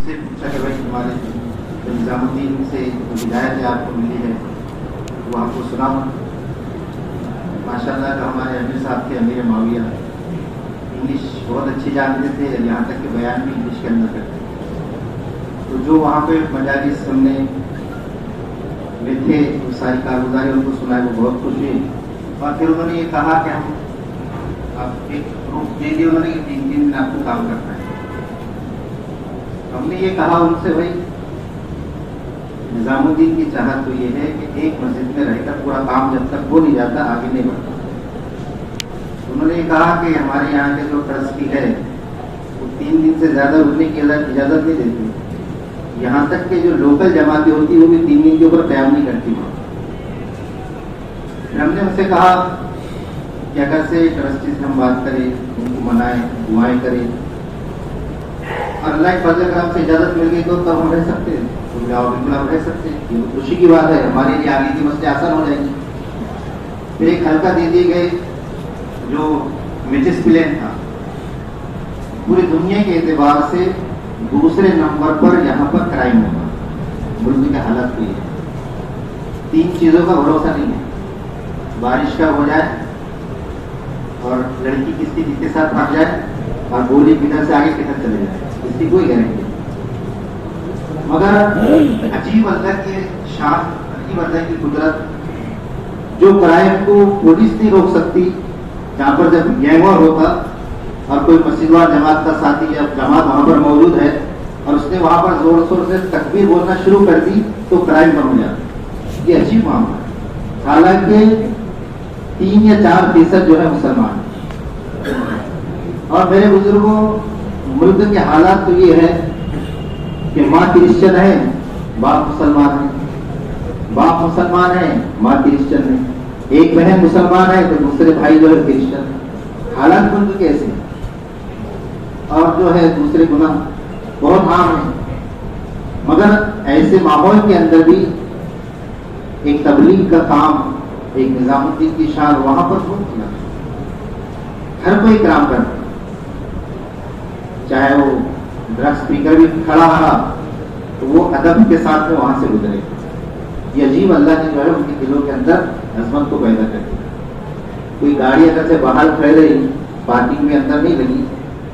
سے پوچھا کہ بھائی تمہارے نظام الدین سے ہدایت آپ کو ملی ہے وہ آپ کو سنا. ماشاء اللہ کا ہمارے امیر صاحب تھے امیر معاویہ, انگلش بہت اچھی جانتے تھے, یہاں تک کہ بیان بھی انگلش کے اندر کرتے تھے. تو جو وہاں پہ مجالس ہم نے میں تھے وہ ساری کارگزاری ان کو سنا ہے, وہ بہت خوش ہوئے. اور پھر انہوں نے یہ کہا کہ ہم آپ ایک پروف دے دیے انہوں نے کہ 3 دن آپ کو کام کرنا ہے. ہم نے یہ کہا ان سے بھائی نظام الدین کی چاہت تو یہ ہے کہ ایک مسجد میں رہ کر پورا کام جب تک ہو نہیں جاتا آگے نہیں بڑھتا. انہوں نے یہ کہا کہ ہمارے یہاں کے جو ٹرسٹی ہے وہ 3 دن سے زیادہ رکنے کی اجازت نہیں دیتی. یہاں تک کہ جو لوکل جماعتیں ہوتی وہ بھی 3 دن کے اوپر قیام نہیں کرتی. ہم نے ان سے کہا کہ اگر سے ٹرسٹی سے ہم بات کریں, ان کو منائیں, دعائیں کریں, اور اللہ کے فضل کرم سے اجازت مل گئی تو تب ہم رہ سکتے ہیں. بالکل ہم رہ سکتے ہیں, یہ خوشی کی بات ہے, ہمارے لیے آگے کی مسئلے آسان ہو جائیں گے. پھر ایک ہلکا دے دیے گئے جو میچز پلین تھا, پوری دنیا کے اعتبار سے دوسرے نمبر پر یہاں پر کرائم ہوگا. ملک کی حالت ہوئی ہے, 3 چیزوں کا بھروسہ نہیں ہے. بارش کا ہو جائے اور لڑکی کسی کے ساتھ بھاگ جائے اور گولی کدھر سے آگے کدھر چلے جائے, اس کی کوئی گارنٹی نہیں. مگر عجیب اللہ کی شان, عجیب اللہ کی قدرت, جو کرائم کو پولیس نہیں روک سکتی. جہاں پر جب گینگ وار ہوتا اور کوئی مسجد وار جماعت کا ساتھی یا جماعت وہاں پر موجود ہے اور اس نے وہاں پر زور شور سے تکبیر بولنا شروع کر دی تو کرائم بند ہو جاتا. یہ عجیب معاملہ ہے. حالانکہ 3 یا 4% جو ہے مسلمان. اور میرے بزرگوں, ملک کے حالات تو یہ ہے کہ ماں کرسچن ہے, باپ مسلمان ہے, باپ مسلمان ہے, ماں کرسچن ہے, ایک بہن مسلمان ہے تو دوسرے بھائی جو ہے کرسچن ہے. حالات ملک کیسے ہیں, اور جو ہے دوسرے گناہ بہت عام ہیں. مگر ایسے ماحول کے اندر بھی ایک تبلیغ کا کام, ایک نظام الدین کی شان وہاں پر بہت کیا. ہر کوئی کرام کرتا, چاہے وہ ڈرگ اسپیکر بھی کھڑا رہا تو وہ ادب کے ساتھ میں وہاں سے گزرے. یہ عجیب اللہ نے جو ہے ان کے دلوں کے اندر عظمت کو پیدا کر دیا. کوئی گاڑی اگر سے باہر کھڑے رہی, پارکنگ میں اندر نہیں لگی,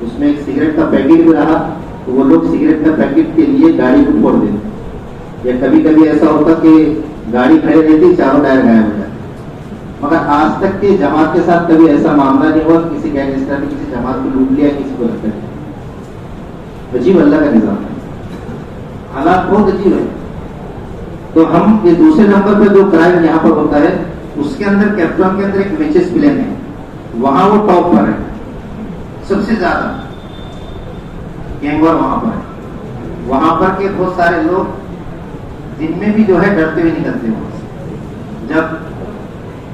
اس میں ایک سگریٹ کا پیکٹ بھی رہا تو وہ لوگ سگریٹ کا پیکٹ کے لیے گاڑی کو پھوڑ دیتے. یا کبھی کبھی ایسا ہوتا کہ گاڑی کھڑی رہتی, چاروں ٹائر غائب ہو جاتے. مگر آج تک کے جماعت کے ساتھ کبھی ایسا معاملہ نہیں ہوا کسی گینگسٹر نے کسی جماعت کو لوٹ لیا, کسی کو رکھ دیا. عجیب اللہ کا نظام ہے, حالات بہت عجیب ہے. تو ہم یہ دوسرے نمبر پہ جو کرائم یہاں پر ہوتا ہے اس کے اندر کیپٹن کے اندر ایک میچز پلین ہے, وہاں وہ ٹاپ پر ہے, سب سے زیادہ گینگ وار وہاں پر ہے. وہاں پر کے بہت سارے لوگ دن میں بھی جو ہے ڈرتے ہوئے نکلتے ہیں وہاں سے. جب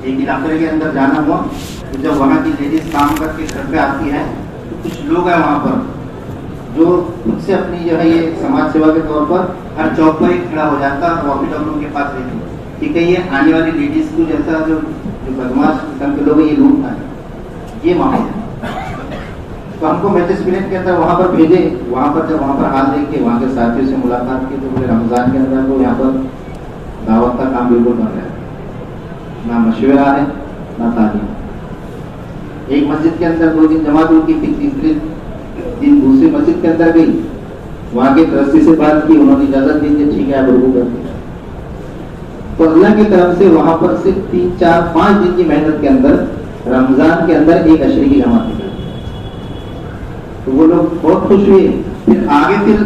ایک علاقے کے اندر جانا ہوا تو جب وہاں کی لیڈیز کام کر کے گھر پہ آتی ہے تو کچھ لوگ ہیں وہاں پر جو خود سے اپنی جو ہے یہ سماج سیوا کے طور پر ہر چوک پر ایک کھڑا ہو جاتا اور واپی ڈاکٹروں کے پاس رہتی کہ کہیں یہ آنے والی لیڈیز کو جیسا جو بدماش قسم کے لوگ ہیں یہ لوٹ پائیں. یہ معاملہ ہے. تو ہم کو میچز پلین کے اندر وہاں پر بھیجے. وہاں پر جب وہاں پر حال دیکھ کے وہاں کے ساتھیوں سے ملاقات کی تو پورے رمضان کے اندر تو یہاں پر دعوت کا کام بالکل بن رہا ہے, نہ مشورہ ہے نہ تعلیم. ایک مسجد کے اندر 2 دن جماعت ہوئی تھی, تیسرے دن دوسری مسجد کے اندر گئی, وہاں کے ٹرسٹی سے بات کی, انہوں نے اجازت دی کہ ٹھیک ہے آپ رکو کر دیں. تو اللہ کی طرف سے وہاں پر صرف 3, 4, 5 دن کی محنت کے اندر رمضان کے اندر ایک عشرے کی جماعت نکلی. تو وہ لوگ بہت خوش ہوئے. پھر آگے پھر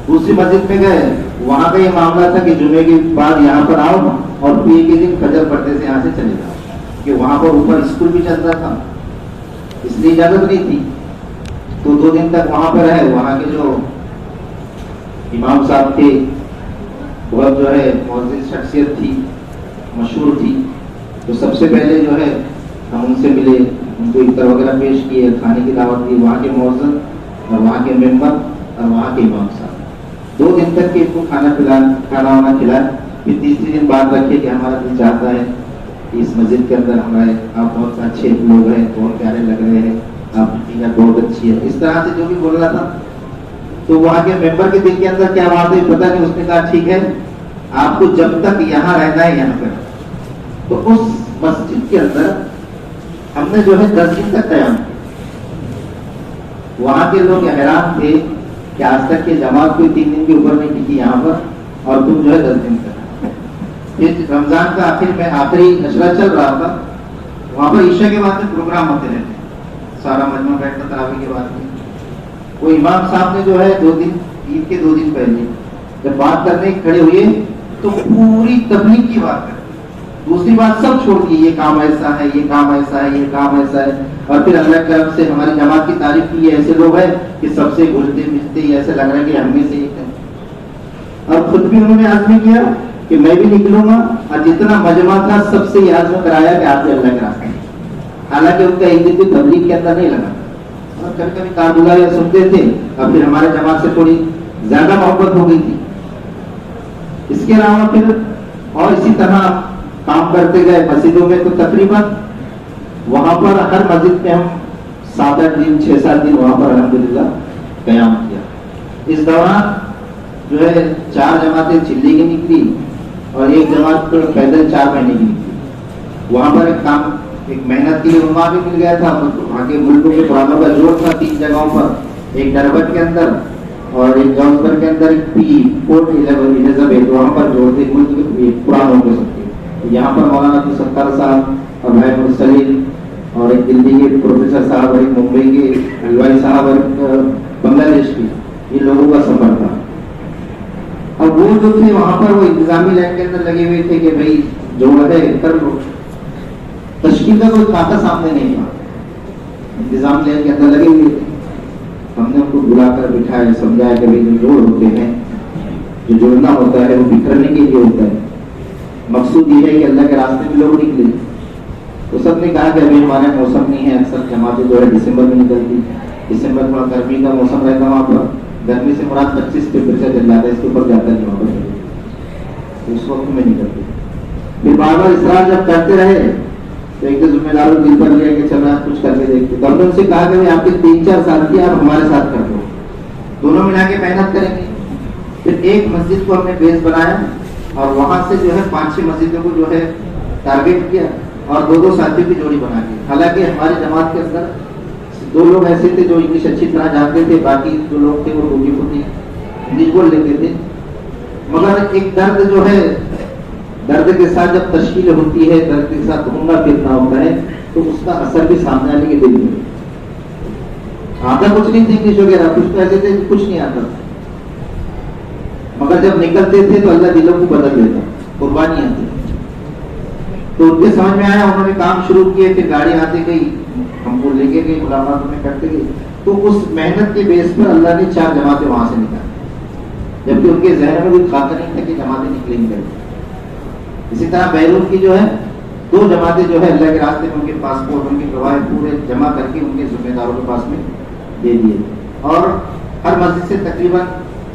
دوسری مسجد میں گئے, وہاں کا یہ معاملہ تھا کہ جمعے کے بعد یہاں پر آؤ اور پیر کے دن فجر پڑھتے سے یہاں سے چلے جاؤ, کہ وہاں پر اوپر اسکول بھی چل رہا تھا اس لیے اجازت نہیں تھی. تو 2 دن تک وہاں پر رہے. وہاں کے جو امام صاحب تھے بہت جو ہے معزز شخصیت تھی, مشہور تھی. تو سب سے پہلے جو ہے ہم ان سے ملے, ان کو افطار وغیرہ پیش کیے, کھانے کی دعوت دی. وہاں کے معزز اور وہاں کے ممبر اور وہاں کے امام صاحب 2 دن تک کے ان کو کھانا وانا کھلائے. پھر تیسرے دن بات رکھے کہ ہمارا دل چاہتا ہے کہ اس مسجد کے اندر ہمارے آپ بہت اچھے لوگ ہیں, بہت پیارے لگ رہے ہیں, آپ کی چیزیں بہت اچھی ہے. اس طرح سے جو بھی بول رہا تھا تو وہاں کے ممبر کے دل کے اندر کیا بات ہے پتا نہیں. اس نے کہا ٹھیک ہے آپ کو جب تک یہاں رہنا ہے یہاں پر. تو اس مسجد کے اندر ہم نے جو ہے 10 دن تک قیام کیا. وہاں کے لوگ حیران تھے کہ آج تک کی جماعت کوئی 3 دن کے اوپر نہیں ٹکی یہاں پر اور تم جو ہے 10 دن تک. پھر رمضان کا آخر میں آخری نشرہ چل رہا تھا. وہاں پر عشاء کے بعد میں پروگرام ہوتے رہتے ہیں, سارا مجمع بیٹھتا تراویح کے بعد میں. وہ امام صاحب نے جو ہے 2 دن عید کے 2 دن پہلے جب بات کرنے کھڑے ہوئے تو پوری تبلیغ کی بات کر, دوسری بات سب چھوڑ دی. یہ کام ایسا ہے, یہ کام ایسا ہے, یہ کام ایسا ہے. اور پھر اللہ کی طرف سے ہماری جماعت کی تعریف کی. ایسے لوگ ہیں کہ سب سے گھلتے ملتے ایسے لگ رہا ہے کہ ہم میں سے ایک ہے. اور خود بھی انہوں نے عزم کیا کہ میں بھی نکلوں گا, اور جتنا مجمع تھا سب سے یہ عزم کرایا کہ آپ اللہ کے راستے. حالانکہ ان کا ایک دن بھی تبلیغ کے اندر نہیں لگا, اور کبھی کبھی کارگزار سنتے تھے, اور پھر ہمارے جماعت سے تھوڑی زیادہ محبت ہو گئی تھی. اس کے علاوہ پھر اور اسی طرح کام کرتے گئے مسجدوں میں. تو تقریباً وہاں پر ہر مسجد میں ہم 7-8 دن 6-7 دن وہاں پر الحمدللہ قیام کیا. اس دوران جو ہے 4 جماعتیں چلی کی نکلی اور ایک جماعت پیدل 4 مہینے کی نکلی. وہاں پر ایک کام ایک محنت کے لیے روما بھی مل گیا تھا. وہاں کے ملکوں کے پرانوں کا جوڑ تھا 3 جگہوں پر, ایک ڈربٹ کے اندر اور ایک جانسبرگ کے اندر, ایک پورٹ ایلزابتھ. وہاں پر جوڑتے ملک کے پرانوں کے سب کے. یہاں پر مولانا عبد الستار صاحب اور بھائی مرسلین اور ایک دلی کے پروفیسر صاحب اور ایک ممبئی کے حلوائی صاحب اور بنگلہ دیش کے, یہ لوگوں کا سفر تھا. اور وہ جو تھے وہاں پر وہ انتظامی لائن کے اندر لگے ہوئے تھے کہ بھائی جو ہے کر لو. تشکیل کا کوئی خاکہ سامنے نہیں تھا, انتظام لائن کے اندر لگے ہوئے تھے. ہم نے ان کو بلا کر بٹھایا, سمجھایا کہ بھائی جو جوڑ ہوتے ہیں, جو جوڑنا ہوتا ہے وہ بکھرنے کے لیے ہوتا ہے. مقصود یہ ہے کہ اللہ کے راستے میں لوگ نکلے. تو سب نے کہا کہ ابھی ہمارے موسم نہیں ہے. اکثر جماعتیں جو ہے دسمبر میں نکلتی. دسمبر تھوڑا گرمی کا موسم رہتا وہاں پر. گرمی سے مراد 25 ٹیمپریچر چل جاتا ہے, اس کے اوپر جاتا نہیں وہاں پر. اس وقت میں نکلتے. پھر بار بار اصرار جب کرتے رہے تو ایک ذمہ دار دل پر لیا کہ چل رہا کچھ کر کے دیکھتے. تو ہم نے ان سے کہا کہ آپ کے 3-4 سال کی آپ ہمارے ساتھ کر دو, دونوں ملا کے محنت کریں گے. پھر ایک مسجد کو ہم نے بیس بنایا اور وہاں سے جو ہے 5-6 مسجدوں کو جو ہے ٹارگیٹ کیا اور 2-2 ساتھیوں کی جوڑی بنا دی. حالانکہ ہماری جماعت کے اندر 2 لوگ ایسے تھے جو انگلش اچھی طرح جانتے تھے, باقی 2 لوگ تھے وہ ٹوٹی پھوٹی انگلش بول لیتے تھے. مگر ایک درد جو ہے, درد کے ساتھ جب تشکیل ہوتی ہے, درد کے ساتھ گھومنا پھرنا ہوتا ہے تو اس کا اثر بھی سامنے آنے کے دل میں آتا. کچھ نہیں تھے انگلش وغیرہ, کچھ تو ایسے تھے کچھ نہیں آتا, مگر جب نکلتے تھے تو اللہ دلوں کو بدل دیتا, قربانی آتی. تو ان کے سمجھ میں آیا, انہوں نے کام شروع کیے. پھر گاڑی آتی گئی, ہم کو لے کے گئی, ملاقات میں کرتے گئے. تو اس محنت کے بیس پر اللہ نے 4 جماعتیں وہاں سے نکالی, جبکہ ان کے ذہن میں کوئی خاطر نہیں تھا کہ جماعتیں نکلیں گے. اسی طرح بیرون کی جو ہے 2 جماعتیں جو ہے اللہ کے راستے میں ان کے پاسپورٹ, ان کے گواہ پورے جمع کر کے ان کے ذمہ داروں کے پاس میں دے دیے. اور ہر مسجد سے تقریباً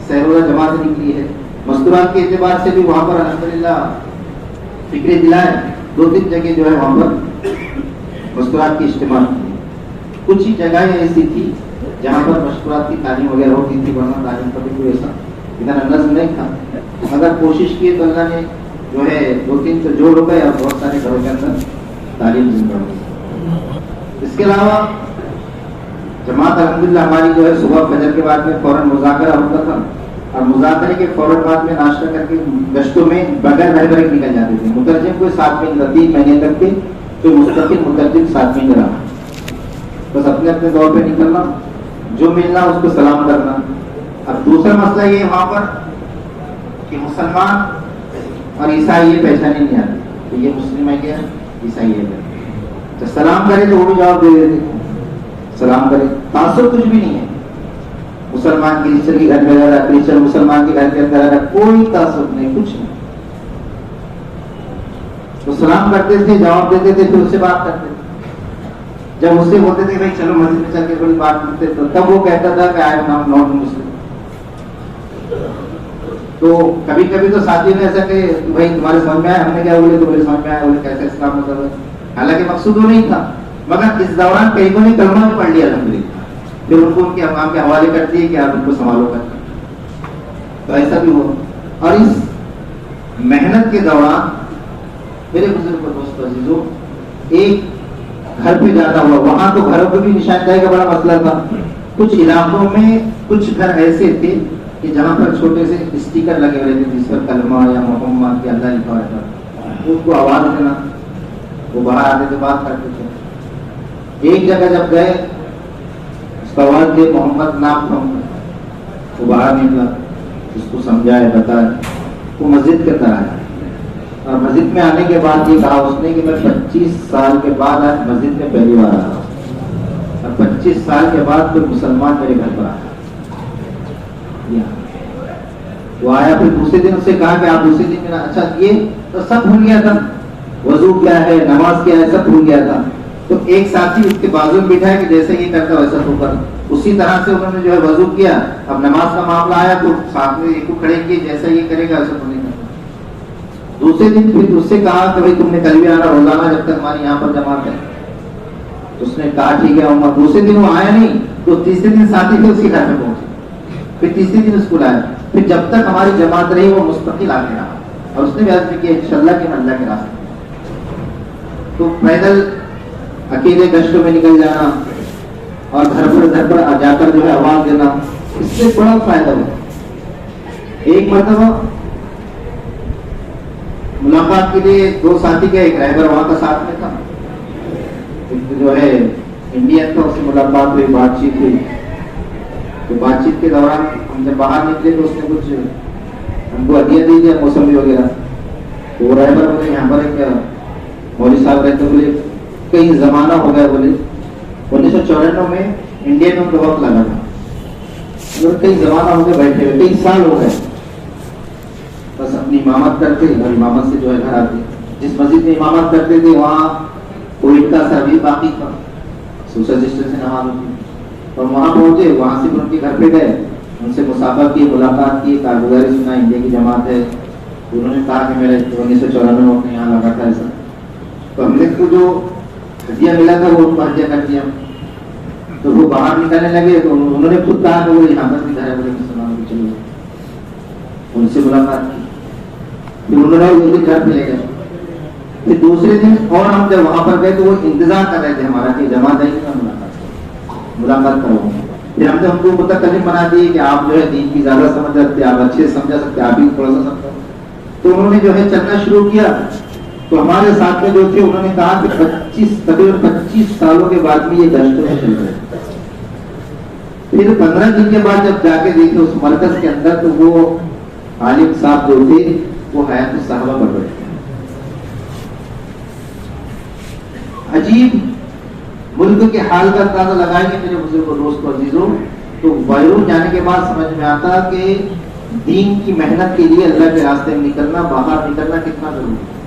سہرولہ جماعت نکلی ہے. مستورات کے اعتبار سے بھی وہاں پر الحمدللہ فکر دلائے 2-3 جگہ جو ہے وہاں پر مستورات کی اجتماع کی. کچھ ہی جگہیں ایسی تھی جہاں پر مشکورات کی تعلیم وغیرہ ہوتی تھی, ورنہ تعلیم کا بھی کوئی ایسا ادھر نظم نہیں تھا. اگر کوشش کی تو اللہ نے جو ہے 2-3 تو جوڑ ہو گئے اور بہت سارے گھروں کے اندر تعلیم زندہ ہو گئی. اس کے علاوہ جماعت الحمدللہ ہماری جو ہے صبح فجر کے بعد میں فوراً مذاکرہ ہوتا تھا, اور مذاکرے کے فوراً بعد میں ناشتہ کر کے گشتوں میں بغیر رہبر نکل جاتے تھے. مترجم کوئی ساتھ میں 3 مہینے تک کے کوئی مستقل مترجم ساتھ میں رہا, بس اپنے اپنے دور پہ نکلنا, جو ملنا اس کو سلام کرنا. اب دوسرا مسئلہ یہ وہاں پر کہ مسلمان اور عیسائی یہ پہچانے نہیں آتے کہ یہ مسلم ہے کیا عیسائی ہے. تو سلام کرے تو وہ بھی جواب دے دیتے, سلام کرے. تعصب کچھ بھی نہیں ہے. مسلمان کرسچن کے گھر میں رہ رہا, کرسچن مسلمان کے گھر کے اندر رہ رہا, کوئی تعصب نہیں, کچھ نہیں. تو سلام کرتے تھے, جواب دیتے تھے, پھر اس سے بات کرتے تھے. جب اس سے بولتے تھے بھائی چلو مسجد میں چل کے تھوڑی بات کرتے تو تب وہ کہتا تھا کہ آئی ایم ناٹ مسلم. تو کبھی کبھی تو ساتھی نے ایسا کہ بھائی تمہارے سمجھ میں آیا, ہم نے کیا بولے, تمہارے سمجھ میں آیا, بولے کیسے اسلام ہوتا ہے. حالانکہ مقصود وہ نہیں تھا, مگر اس دوران کئی کو نے کلمہ بھی پڑھ لیا الحمدللہ. پھر ان کو ان کے امام کے حوالے کر دیے کہ آپ ان کو سنبھالو کر. تو ایسا بھی ہوا. اور اس محنت کے دوران میرے بزرگ دوستوں عزیزوں ایک گھر پہ جانا ہوا. وہاں تو گھروں پہ بھی نشاندہی کا بڑا مسئلہ تھا. کچھ علاقوں میں کچھ گھر ایسے تھے کہ جہاں پر چھوٹے سے اسٹیکر لگے ہوئے تھے جس پر کلمہ یا محمد کے اللہ لکھا ہوا تھا. اس کو آواز دینا, وہ باہر آتے تھے بات کرتے تھے. ایک جگہ جب گئے اس کا آواز دے محمد نام تھا, وہ باہر نکلا, اس کو سمجھائے بتائے, وہ مسجد کے طرح ہے. اور مسجد میں آنے کے بعد یہ کہا اس نے کہ میں 25 سال کے بعد آج مسجد میں پہلی بار آ رہا ہوں, اور 25 سال کے بعد کوئی مسلمان میرے گھر پر آیا. وہ آیا, پھر دوسرے دن اس سے کہا کہ آپ دوسرے دن اچھا یہ تو سب بھول گیا تھا, وضو کیا ہے, نماز کیا ہے, سب بھول گیا تھا. تو ایک ساتھی اس کے بازو میں بٹھایا کہ جیسے یہ کرتا ویسا تو کر. اسی طرح سے انہوں نے جو ہے وضو کیا. اب نماز کا معاملہ آیا تو ساتھ میں ایک کو کھڑے کیے, جیسا یہ کرے گا ویسا تو نہیں کرتا. دوسرے دن پھر اس سے کہا کہ بھائی تم نے کل بھی آنا روزانہ جب تک ہماری یہاں پر جماعت ہے. اس نے کہا ٹھیک ہے عمر. دوسرے دن وہ آیا نہیں تو تیسرے دن ساتھی تھے اس کے گھر میں پہنچے. پھر تیسرے دن اسکول آیا. پھر جب تک ہماری جماعت رہی وہ مستقل آتے رہا, اور اس نے بھی عزم کیا انشاءاللہ کہ اللہ کے راستے. تو پیدل اکیلے گشتوں میں نکل جانا اور گھر پر جا کر جو ہے آواز دینا, اس سے بڑا فائدہ ہوا. ایک مرتبہ ملاقات کے لیے 2 ساتھی گئے. ایک رہبر وہاں کا ساتھ میں تھا, ایک جو ہے انڈین تھا, اس سے ملاقات ہوئی, بات چیت ہوئی. تو بات چیت کے دوران ہم جب باہر نکلے تو اس نے کچھ ہم کو ہدیہ دی دیا, موسمی وغیرہ. تو وہ رہبر بولے یہاں پر ایک مولوی صاحب رہتے, بولے کئی زمانہ ہو گیا, بولے 1994 میں انڈیا میں ان کا وقت لگا تھا, کئی زمانہ ہو گیا بیٹھے ہوئے, کئی سال ہو گئے. بس اپنی امامت کرتے اور امامت سے جو ہے گھر آتے. جس مسجد میں امامت کرتے تھے وہاں کووڈ کا اثر بھی باقی تھا, سوشل ڈسٹینس سے نماز ہوتی. اور وہاں پہنچے, وہاں سے ان کے گھر پہ گئے, ان سے مسافہ کی, ملاقات کی, کارگزاری سنا, انڈیا کی جماعت ہے. انہوں نے کہا کہ میرے 1994 میں اپنے یہاں لگا تھا ایسا. تو ہم نے کو جو ہدیہ ملا تھا وہ ان کو ہدیہ کر دیا. تو وہ باہر نکلنے لگے تو انہوں نے خود کہا کہ وہ یہاں پر بھی گھر ہے, بولے مسلمان کو چلو. ان سے ملاقات کی, پھر انہوں نے گھر پہ لے گئے. پھر دوسرے دن اور ہم جب وہاں پر گئے تو وہ انتظار کر رہے تھے ہمارا کہ جماعت آئی کہ ملاقات کرو. پھر ہم نے ان کو متکلم بنا دیے کہ آپ جو ہے دین کی زیادہ سمجھ رکھتے, آپ اچھے سمجھا سکتے, آپ ہی تھوڑا سا سمجھو. تو انہوں نے جو ہے چلنا شروع کیا. تو ہمارے ساتھ میں جو تھے انہوں نے کہا کہ تقریباً 25 سالوں کے بعد میں یہ گشتوں میں چل رہے. پھر 15 دن کے بعد جب جا کے دیکھے اس مرکز کے اندر تو وہ عالم صاحب جو تھے وہ حیات الصحابہ پڑھ رہے تھے. عجیب ملک کے حال کا اندازہ لگائیں گے میرے بزرگوں, دوستوں, عزیزوں, تو بیرون جانے کے بعد سمجھ میں آتا کہ دین کی محنت کے لیے اللہ کے راستے میں نکلنا, باہر نکلنا کتنا ضروری ہے.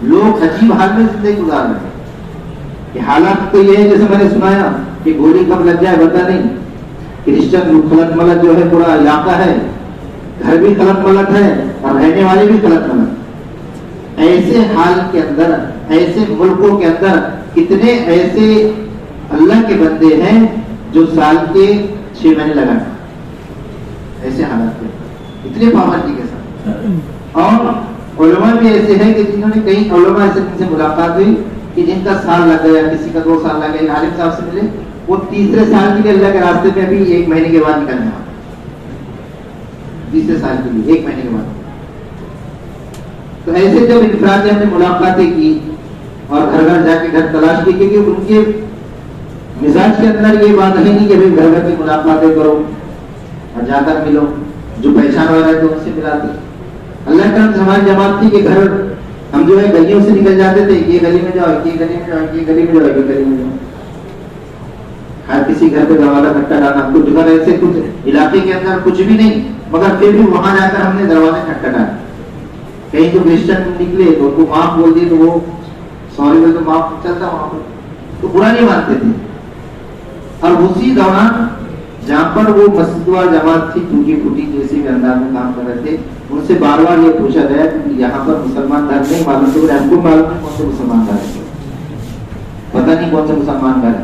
لوگ عجیب حال میں زندگی گزار رہے ہیں کہ حالات تو یہ ہے جیسے میں نے سنایا کہ گولی کب لگ جائے پتہ نہیں. کرسچن خلط ملت جو ہے پورا علاقہ ہے, گھر بھی خلط ملت ہے اور رہنے والے بھی خلط ملت. ایسے حال کے اندر, ایسے ملکوں کے اندر کتنے ایسے اللہ کے بندے ہیں جو سال کے 6 مہینے لگائے ایسے حالات میں, اتنے پابندی کے ساتھ. اور علماء بھی ایسے ہیں کہ جنہوں نے کئی علماء ایسے جن سے ملاقات ہوئی کہ جن کا سال لگ گیا, کسی کا 2 سال لگ گیا. عالم صاحب سے ملے, وہ تیسرے سال کے لیے اللہ کے راستے میں بھی 1 مہینے کے بعد نکلنے والے, تیسرے سال کے لیے 1 مہینے کے بعد. تو ایسے جب انفرادی ہم نے ملاقاتیں کی اور گھر گھر جا کے گھر تلاش کی, کیونکہ ان کے مزاج کے اندر یہ بات ہے نہیں کہ بھائی گھر گھر کی ملاقاتیں کرو اور جا کر ملو, جو پہچان ہو رہا ہے تو ان سے ملاتے. اللہ کا ہماری جماعت تھی کہ گھر ہم جو ہے گلیوں سے نکل جاتے تھے, یہ گلی میں جاؤ, یہ گلی میں جاؤ, یہ گلی میں جاؤ, یہ گلی میں جاؤ. ہر کسی گھر پہ دروازہ کھٹکھٹانا, کچھ گھر ایسے کچھ علاقے کے اندر کچھ بھی نہیں, مگر پھر بھی وہاں جا کر ہم نے دروازے کھٹکھٹائے. کہیں تو کرسچن نکلے تو ان کو معاف بول دیے تو وہ سوری میں تو معاف چلتا وہاں پر, تو برا نہیں مانتے تھے. اور اسی دوران جہاں پر وہ مسجد وال جماعت تھی ٹوٹی پھوٹی جیسے بھی انداز میں کام کر رہے تھے, ان سے بار بار یہ پوچھا گیا کہ یہاں پر مسلمان گھر نہیں معلوم, تو ہم کو معلوم ہے کون سے مسلمان گھر ہے, پتہ نہیں کون سے مسلمان گھر ہے.